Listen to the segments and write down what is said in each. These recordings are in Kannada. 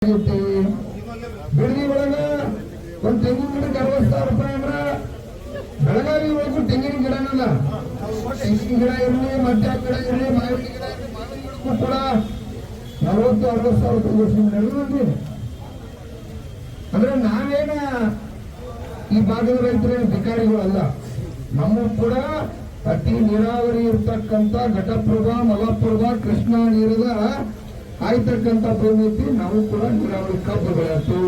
ಬಿಡದಿ ಒಳಗ ಒಂದು ತೆಂಗಿನ ಗಿಡಕ್ಕೆ 60,000 ರೂಪಾಯಿ ಅಂದ್ರ ಬೆಳಗಾವಿ ಒಳಗೂ ತೆಂಗಿನ ಗಿಡನಲ್ಲ, ತೆಂಗಿನ ಗಿಡ ಇರಲಿ, ಮಧ್ಯ ಗಿಡ ಇರಲಿ, ಮಾವಿನ ಗಿಡ ಇರಲಿ, ಮಾವಿನ ಗಿಡಕ್ಕೂ ಕೂಡ 40,000-60,000 ರೂಪಾಯಿ ಘೋಷಣೆ ನಡೆದ್ರಿ. ಅಂದ್ರೆ ನಾವೇನ ಈ ಭಾಗದ ರೈತರೇನು ಭಿಕಾರಿಗಳಲ್ಲ. ನಮ್ಮ ಕೂಡ ಅತಿ ನೀರಾವರಿ ಇರ್ತಕ್ಕಂಥ ಘಟಪ್ರಭಾ, ಮಲಪ್ರಭಾ, ಕೃಷ್ಣಾ ನೀರದ ಆಯ್ತಕ್ಕಂಥ ಭೂಮಿ ಐತಿ. ನಾವು ಕೂಡ ನೀರಾವರಿ ಕಬ್ಬು ಬೆಳೆಯತ್ತು,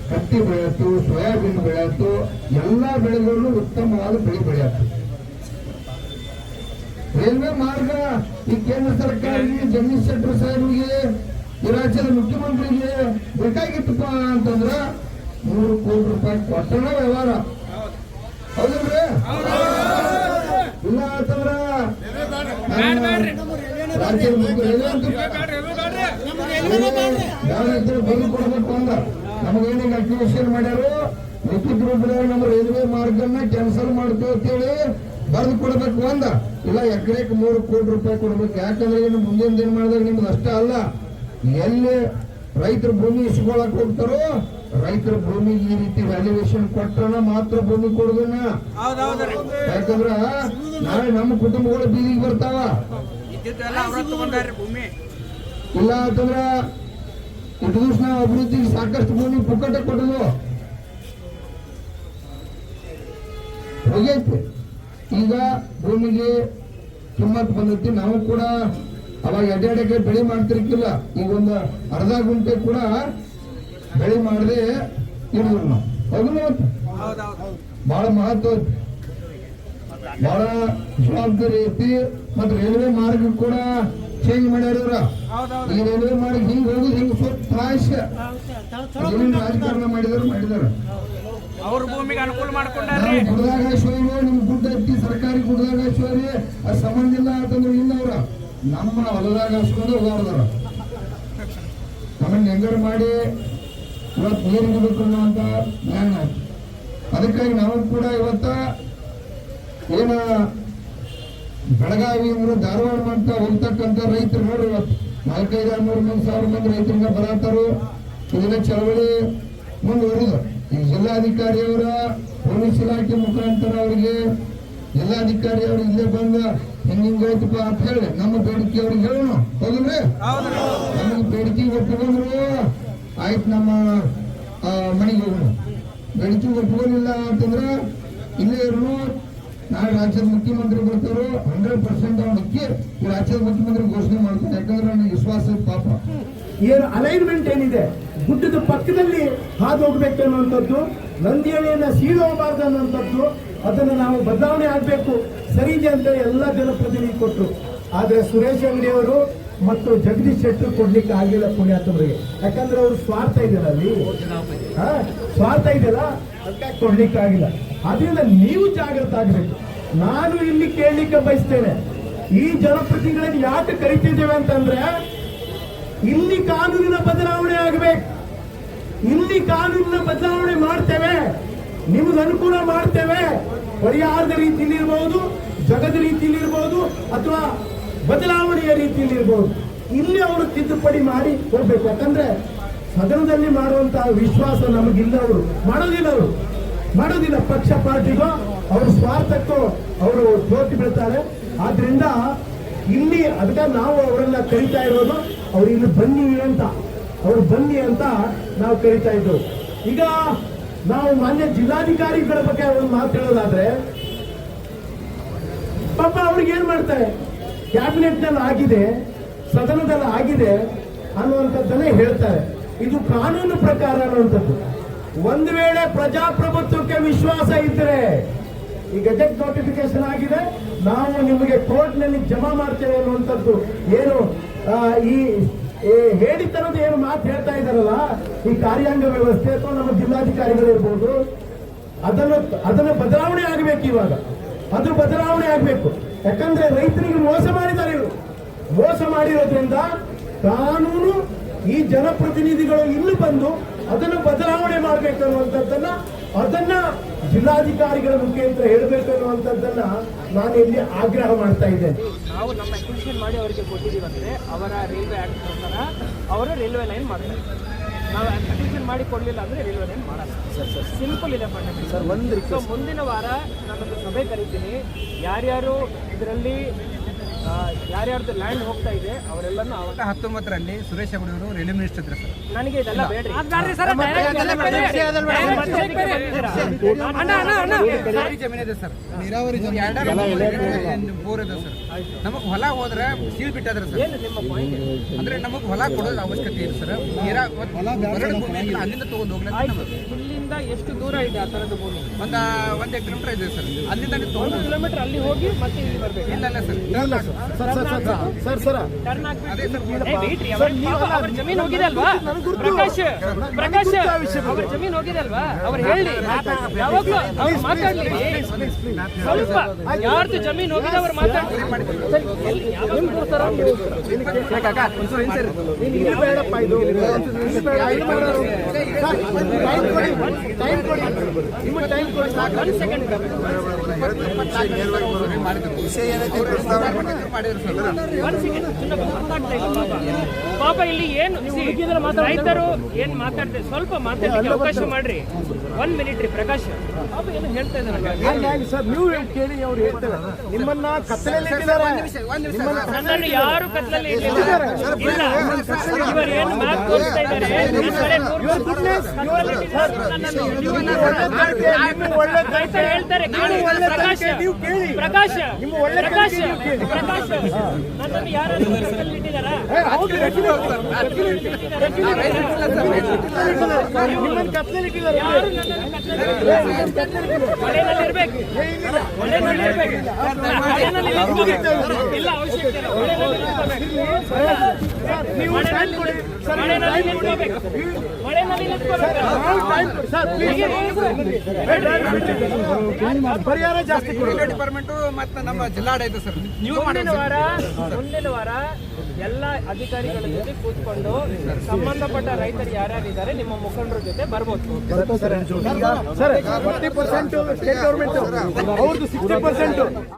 ಹತ್ತಿ ಬೆಳೆಯತ್ತು, ಸೋಯಾಬೀನ್ ಬೆಳೆಯತ್ತು, ಎಲ್ಲಾ ಬೆಳೆಗಳನ್ನು ಉತ್ತಮವಾದ ಬೆಳೆ ಬೆಳೆಯತ್ತು. ರೈಲ್ವೆ ಮಾರ್ಗ ಈ ಕೇಂದ್ರ ಸರ್ಕಾರಕ್ಕೆ, ಜಗದೀಶ್ ಶೆಟ್ಟರ್ ಸಾಹೇಬ್ರಿಗೆ, ಈ ರಾಜ್ಯದ ಮುಖ್ಯಮಂತ್ರಿಗೆ ಬೇಕಾಗಿತ್ತಪ್ಪ ಅಂತಂದ್ರ 3 ಕೋಟಿ ರೂಪಾಯಿ ಕೊಟ್ಟಣ ವ್ಯವಹಾರ. ಹೌದಲ್ರಿ? ಇಲ್ಲ ಅಂತಂದ್ರ ರಾಜ್ಯದ ಬದು ಕೊಡ್ಬೇಕು ಅಂದ. ನಮಗೇನಿಗೆ ಅಕ್ವಿಷನ್ ಮಾಡ್ಯಾರು, ಲಿಖಿತ ರೂಪದಾಗ ನಮ್ಮ ರೈಲ್ವೆ ಮಾರ್ಗನ್ನ ಕ್ಯಾನ್ಸಲ್ ಮಾಡ್ತೇವೆ ಅಂತೇಳಿ ಬರೆದು ಕೊಡ್ಬೇಕು ಅಂದ. ಇಲ್ಲ, ಎಕರೆಗೆ 3 ಕೋಟಿ ರೂಪಾಯಿ ಕೊಡ್ಬೇಕು. ಯಾಕಂದ್ರೆ ಇನ್ನು ಮುಂದಿನ ದಿನ ಮಾಡಿದಾಗ ನಿಮ್ದು ಅಷ್ಟ ಅಲ್ಲ, ಎಲ್ಲಿ ರೈತರ ಭೂಮಿ ಇಸ್ಕೊಳಕ್ ಹೋಗ್ತಾರೋ ರೈತರ ಭೂಮಿ ಈ ರೀತಿ ವ್ಯಾಲ್ಯೂಯೇಷನ್ ಕೊಟ್ಟನ ಮಾತ್ರ ಭೂಮಿ ಕೊಡುದನ್ನ. ಯಾಕಂದ್ರ ನಾಳೆ ನಮ್ಮ ಕುಟುಂಬಗಳು ಬೀದಿಗೆ ಬರ್ತಾವ. ಇಲ್ಲ ಅಂತಂದ್ರ ಇಟ್ಟು ದಿವಸ ನಾವು ಅಭಿವೃದ್ಧಿಗೆ ಸಾಕಷ್ಟು ಭೂಮಿ ಪುಕ್ಕಟ ಕೊಟ್ಟದು ಹೋಗೈತಿ. ಈಗ ಭೂಮಿಗೆ ಕಿಮ್ಮತ್ ಬಂದೈತಿ. ನಾವು ಕೂಡ ಅವಾಗ ಎಡ್ಡೆಡೆಗೆ ಬೆಳೆ ಮಾಡ್ತಿರ್ಕಿಲ್ಲ. ಈಗ ಒಂದು ಅರ್ಧ ಗುಂಟೆ ಕೂಡ ಬೆಳೆ ಮಾಡದೆ ಇಡಿದ್ರು ನಾವು. ಹೌದು, ಬಹಳ ಮಹತ್ವ, ಬಹಳ ಜವಾಬ್ದಾರಿ ಐತಿ. ಮತ್ ರೈಲ್ವೆ ಮಾರ್ಗ ಕೂಡ ಚೇಂಜ್ ಮಾಡ್ಯಾರ. ಈ ರೈಲ್ವೆ ಮಾರ್ಗ ಹಿಂಗ್ ಹೋಗುದು, ಹಿಂಗ್ ಸ್ವಲ್ಪ ರಾಜಕಾರಣ ಮಾಡಿದಾರ. ಅವ್ರ ಭೂಮಿಗೆ ಅನುಕೂಲ ಮಾಡ್ಕೊಂಡ್ರಿ. ಗುಡ್ದಾಗೇಶ್ವರಿ ನಿಮ್ ಗುಡ್ಡ ಐತಿ, ಸರ್ಕಾರಿ ಗುಡ್ದಾಗೇಶ್ವರಿ, ಅದು ಸಂಬಂಧ ಇಲ್ಲ ಅಂತಂದ್ರೆ ಇಲ್ಲ. ಅವ್ರ ನಮ್ಮ ಹೊಲದಾಗ ಹಸ್ಕೊಂಡು ಹೋಗಾಡ್ದಾರ. ನಮ್ಮನ್ನ ಹೆಂಗಾರ ಮಾಡಿ ಇವತ್ತು ನೀರು ಇಡಬೇಕು ಅನ್ನೋಂತ ಜ್ಞಾನ. ಅದಕ್ಕಾಗಿ ನಾವು ಕೂಡ ಇವತ್ತ ಏನ ಬೆಳಗಾವಿಯಿಂದ ಧಾರವಾಡ ಮಾಡ್ತಾ ಹೋಗ್ತಕ್ಕಂಥ ರೈತರು ನೋಡ್ರಿ, ಇವತ್ತು 4,500-3,000 ಮಂದಿ ರೈತರಿಂದ ಬರತಾರು. ಇದನ್ನ ಚಳವಳಿ ಮುಂದುವರಿದ್ರು. ಈಗ ಜಿಲ್ಲಾಧಿಕಾರಿಯವರ ಪೊಲೀಸ್ ಇಲಾಖೆ ಮುಖಾಂತರ ಅವರಿಗೆ ಜಿಲ್ಲಾಧಿಕಾರಿ ಅವ್ರು ಇಲ್ಲೇ ಬಂದ ಹಿಂಗಾಯ್ತಪ್ಪ ಅಂತ ಹೇಳಿ ನಮ್ಮ ಬೇಡಿಕೆ ಅವ್ರಿಗೆ ಹೇಳೋಣ. ಹೌದ್ರಿ? ನಮಗೆ ಬೇಡಿಕೆ ಒಪ್ಪಿಕೊಂಡ್ರು ಆಯ್ತು, ನಮ್ಮ ಮನೆಗೆ ಹೋಗೋಣ. ಬೇಡಿಕೆ ಒಪ್ಪಿಕೊಂಡಿಲ್ಲ ಅಂತಂದ್ರ ಇಲ್ಲೇ ಇರೋನು. ನಾಳೆ ರಾಜ್ಯದ ಮುಖ್ಯಮಂತ್ರಿ ಬರ್ತಾರೋ 100% ಅವನಿಗೆ ಈ ರಾಜ್ಯದ ಮುಖ್ಯಮಂತ್ರಿ ಘೋಷಣೆ ಮಾಡ್ತಾರೆ. ಯಾಕಂದ್ರೆ ನನಗೆ ವಿಶ್ವಾಸ ಪಾಪ ಏನು ಅಲೈನ್ಮೆಂಟ್ ಏನಿದೆ, ಗುಡ್ಡದ ಪಕ್ಕದಲ್ಲಿ ಹಾದು ಹೋಗ್ಬೇಕು ಅನ್ನುವಂಥದ್ದು, ನಂದಿಯಣಿಯನ್ನ ಸೀಳೋಗಬಾರ್ದು ಅನ್ನುವಂಥದ್ದು, ಅದನ್ನು ನಾವು ಬದಲಾವಣೆ ಆಗಬೇಕು, ಸರಿ ಇದೆ ಅಂತ ಎಲ್ಲ ಜನಪ್ರತಿನಿಧಿ ಕೊಟ್ಟರು. ಆದ್ರೆ ಸುರೇಶ್ ಅಂಗಡಿ ಅವರು ಮತ್ತು ಜಗದೀಶ್ ಶೆಟ್ಟರ್ ಕೊಡ್ಲಿಕ್ಕೆ ಆಗಿಲ್ಲ ಪುಣ್ಯಾತ್ಮರಿಗೆ. ಯಾಕಂದ್ರೆ ಅವರು ಸ್ವಾರ್ಥ ಇದೆಯಲ್ಲ, ಅಲ್ಲಿ ಸ್ವಾರ್ಥ ಇದೆಯಲ್ಲ, ಅದಕ್ಕೆ ಕೊಡ್ಲಿಕ್ಕೆ ಆಗಿಲ್ಲ. ಅದರಿಂದ ನೀವು ಜಾಗೃತ ಆಗಬೇಕು. ನಾನು ಇಲ್ಲಿ ಕೇಳಲಿಕ್ಕೆ ಬಯಸ್ತೇನೆ, ಈ ಜನಪ್ರತಿನಿಧಿಗಳನ್ನು ಯಾಕೆ ಕರಿತಿದ್ದೇವೆ ಅಂತಂದ್ರೆ, ಇಲ್ಲಿ ಕಾನೂನಿನ ಬದಲಾವಣೆ ಆಗಬೇಕು. ಇಲ್ಲಿ ಕಾನೂನಿನ ಬದಲಾವಣೆ ಮಾಡ್ತೇವೆ, ನಿಮ್ಗೆ ಅನುಕೂಲ ಮಾಡ್ತೇವೆ. ಪರಿಹಾರದ ರೀತಿಯಲ್ಲಿ ಇರಬಹುದು, ಜಗದ ರೀತಿಯಲ್ಲಿ ಇರಬಹುದು, ಅಥವಾ ಬದಲಾವಣೆಯ ರೀತಿಯಲ್ಲಿ ಇರಬಹುದು. ಇಲ್ಲಿ ಅವರು ತಿದ್ದುಪಡಿ ಮಾಡಿ ಹೋಗ್ಬೇಕು. ಯಾಕಂದ್ರೆ ಸದನದಲ್ಲಿ ಮಾಡುವಂತಹ ವಿಶ್ವಾಸ ನಮಗಿಲ್ಲ. ಅವರು ಮಾಡೋದಿಲ್ಲ. ಪಕ್ಷ ಪಾರ್ಟಿಗೋ ಅವ್ರ ಸ್ವಾರ್ಥಕ್ಕೋ ಅವರು ಜೋತಿ ಬಿಡ್ತಾರೆ. ಆದ್ರಿಂದ ಇಲ್ಲಿ ಅದಕ್ಕೆ ನಾವು ಅವರೆಲ್ಲ ಕರಿತಾ ಇರೋದು, ಅವ್ರು ಇಲ್ಲಿ ಬನ್ನಿ ಅಂತ ನಾವು ಕರಿತಾ ಇದ್ದೆವು. ಈಗ ನಾವು ಮಾನ್ಯ ಜಿಲ್ಲಾಧಿಕಾರಿಗಳ ಬಗ್ಗೆ ಒಂದು ಮಾತು ಹೇಳೋದಾದ್ರೆ, ಪಾಪ ಅವ್ರಿಗೆ ಏನ್ ಮಾಡ್ತಾರೆ, ಕ್ಯಾಬಿನೆಟ್ ನಲ್ಲಿ ಆಗಿದೆ, ಸದನದಲ್ಲಿ ಆಗಿದೆ ಅನ್ನುವಂಥದ್ದನ್ನೇ ಹೇಳ್ತಾರೆ. ಇದು ಕಾನೂನು ಪ್ರಕಾರ ಅನ್ನುವಂಥದ್ದು. ಒಂದು ವೇಳೆ ಪ್ರಜಾಪ್ರಭುತ್ವಕ್ಕೆ ವಿಶ್ವಾಸ ಇದ್ರೆ, ಈ ಗೆಜೆಟ್ ನೋಟಿಫಿಕೇಶನ್ ಆಗಿದೆ, ನಾವು ನಿಮಗೆ ಕೋರ್ಟ್ ನಲ್ಲಿ ಜಮಾ ಮಾಡ್ತೇವೆ ಅನ್ನುವಂಥದ್ದು ಏನು ಈ ಹೇಳಿತನದ ಏನು ಮಾತು ಹೇಳ್ತಾ ಇದ್ದಾರಲ್ಲ, ಈ ಕಾರ್ಯಾಂಗ ವ್ಯವಸ್ಥೆ ಅಥವಾ ನಮ್ಮ ಜಿಲ್ಲಾಧಿಕಾರಿಗಳು ಇರ್ಬೋದು, ಅದನ್ನು ಬದಲಾವಣೆ ಆಗಬೇಕು. ಇವಾಗ ಅದು ಬದಲಾವಣೆ ಆಗಬೇಕು. ಯಾಕಂದ್ರೆ ರೈತರಿಗೆ ಮೋಸ ಮಾಡಿದ್ದಾರೆ ಇವರು. ಮೋಸ ಮಾಡಿರೋದ್ರಿಂದ ಕಾನೂನು ಈ ಜನಪ್ರತಿನಿಧಿಗಳು ಇಲ್ಲಿ ಬಂದು ಅದನ್ನು ಬದಲಾವಣೆ ಮಾಡಬೇಕು ಅದನ್ನ ಜಿಲ್ಲಾಧಿಕಾರಿಗಳ ಮುಖಾಂತರ ಹೇಳಬೇಕು ಅನ್ನುವಂಥದ್ದನ್ನ ನಾನು ಇಲ್ಲಿ ಆಗ್ರಹ ಮಾಡ್ತಾ ಇದ್ದೇನೆ. ನಾವು ನಮ್ಮ ಅಕ್ವಿಷನ್ ಮಾಡಿ ಅವರಿಗೆ ಕೊಟ್ಟಿದ್ದೀವಿ ಅಂದ್ರೆ ಅವರ ರೈಲ್ವೆ ಆಕ್ಟ್ ಪ್ರಕಾರ ಅವರು ರೈಲ್ವೆ ಲೈನ್ ಮಾಡ್ತಾರೆ. ನಾವು ಅಪ್ಲಿಕೇಶನ್ ಮಾಡಿ ಕೊಡಲಿಲ್ಲ ಅಂದರೆ ರಿಲ್ವನೇನು ಮಾಡಲ್ಲ. ಸಿಂಪಲ್ ಇದೆ ಫಂಡಮೆಂಟಲ್. ಸರ್ ಒಂದು ಸೊ ಮುಂದಿನ ವಾರ ನಾನೊಂದು ಸಭೆ ಕರಿತೀನಿ. ಯಾರ್ಯಾರು ಇದರಲ್ಲಿ ಯಾರ್ಯಾರ್ದು ಲ್ಯಾಂಡ್ ಹೋಗ್ತಾ ಇದೆ ಅವರೆಲ್ಲನೂ 19ರಲ್ಲಿ ಸುರೇಶ್ ಅವರು ರೈಲ್ವೆ ಮಿನಿಸ್ಟರ್ ಇದ್ರು ಸರ್. ನನಗೆ ಇದೆಲ್ಲ ಬೇಡ್ರಿ. ನೀರಾವರಿ ಜಮೀನಿದೆ ಸರ್, ನೀರಾವರಿ ಬೋರ್ ಇದೆ ಸರ್. ನಮಗೆ ಹೊಲ ಹೋದ್ರೆ ಸೀಲ್ ಬಿಟ್ಟದ್ರ ಸರ್. ಏನು ನಿಮ್ಮ ಪಾಯಿಂಟ್? ಅಂದ್ರೆ ನಮಗೆ ಹೊಲ ಕೊಡೋದು ಅವಶ್ಯಕತೆ ಇದೆ ಸರ್. ಅಲ್ಲಿಂದ ತಗೊಂಡು ಹೋಗ್ಲಿಕ್ಕೆ ಇಲ್ಲಿಂದ ಎಷ್ಟು ದೂರ ಇದೆ ಆ ಥರದ ಭೂಮಿ? ಒಂದು ಕಿಲೋಮೀಟರ್ ಇದೆ ಸರ್. ಅಲ್ಲಿಂದ 1 ಕಿಲೋಮೀಟರ್ ಅಲ್ಲಿ ಹೋಗಿ ಮತ್ತೆ ಇಲ್ಲಿ ಬರಬೇಕು. ಇಲ್ಲ ಸರ್, ಟರ್ನ್ ಅವ್ರ ಜಮೀನು ಹೋಗಿದೆ ಅಲ್ವಾ ಪ್ರಕಾಶ್? ಅವ್ರ ಜಮೀನು ಹೋಗಿದೆ ಅಲ್ವಾ? ಅವ್ರು ಹೇಳಿ ಯಾವಾಗ್ಲೂ ಅವ್ರು ಮಾತಾಡ್ಲಿ. ಸ್ವಲ್ಪ ಯಾರ್ದು ಜಮೀನು ಹೋಗಿದೆ ಅವ್ರು ಮಾತಾಡ್ಲಿ. ಬೇಡಪ್ಪ ಇದು ಪಾಪ ಇಲ್ಲಿ ಏನು ರೈತರು ಏನ್ ಮಾತಾಡ್ತಾರೆ, ಸ್ವಲ್ಪ ಮಾತಾಡ್ಲಿಕ್ಕೆ ಅವಕಾಶ ಮಾಡ್ರಿ. 1 ಮಿನಿಟ್ ರೀ ಪ್ರಕಾಶ್. ಪಾಪ ಏನು ಹೇಳ್ತಾ ಇದ್ದಾರೆ ಸರ್, ನೀವು ಕೇಳಿ ಅವ್ರು ಹೇಳ್ತಾರೆ ನಿಮ್ಮನ್ನ ಕತ್ತಲಲ್ಲಿ ನನ್ನನ್ನು ಯಾರು ಕತ್ಲಲ್ಲಿ ಇಟ್ಟಿದ್ದಾರೆ ಇಲ್ಲ. ಇವರು ಏನು ಮ್ಯಾಪ್ ತೋರಿಸ್ತಾ ಇದ್ದಾರೆ. ರೈತ ಹೇಳ್ತಾರೆ ಪ್ರಕಾಶ್ ಪ್ರಕಾಶ್ ಪ್ರಕಾಶ್ ಪ್ರಕಾಶ್ ನನ್ನನ್ನು ಯಾರು ಕತ್ಲಲ್ಲಿ ಇಟ್ಟಿದ್ದಾರಾ? ಮಳೆನಲ್ಲಿರ್ಬೇಕು, ಮಳೆನಲ್ಲಿರ್ಬೇಕು, ಇಲ್ಲ ಅವಶ್ಯಕತೆ ಮಳೆನಲ್ಲಿ ನಿಂತ್ಕೋಬೇಕು. ಪರಿಹಾರ ಜಾಸ್ತಿ ಡಿಪಾರ್ಟ್ಮೆಂಟ್ ಮತ್ತೆ ನಮ್ಮ ಜಿಲ್ಲಾಡಳಿತ ಸರ್. ಮುಂದಿನ ವಾರ ಎಲ್ಲ ಅಧಿಕಾರಿಗಳ ಜೊತೆ ಕೂತ್ಕೊಂಡು ಸಂಬಂಧಪಟ್ಟ ರೈತರು ಯಾರ್ಯಾರಿದ್ದಾರೆ ನಿಮ್ಮ ಮುಖಂಡರ ಜೊತೆ ಬರ್ಬೋದು. ಸರ್ 40% ಸ್ಟೇಟ್ ಗೌರ್ಮೆಂಟ್, ಅವ್ರದ್ದು 60%.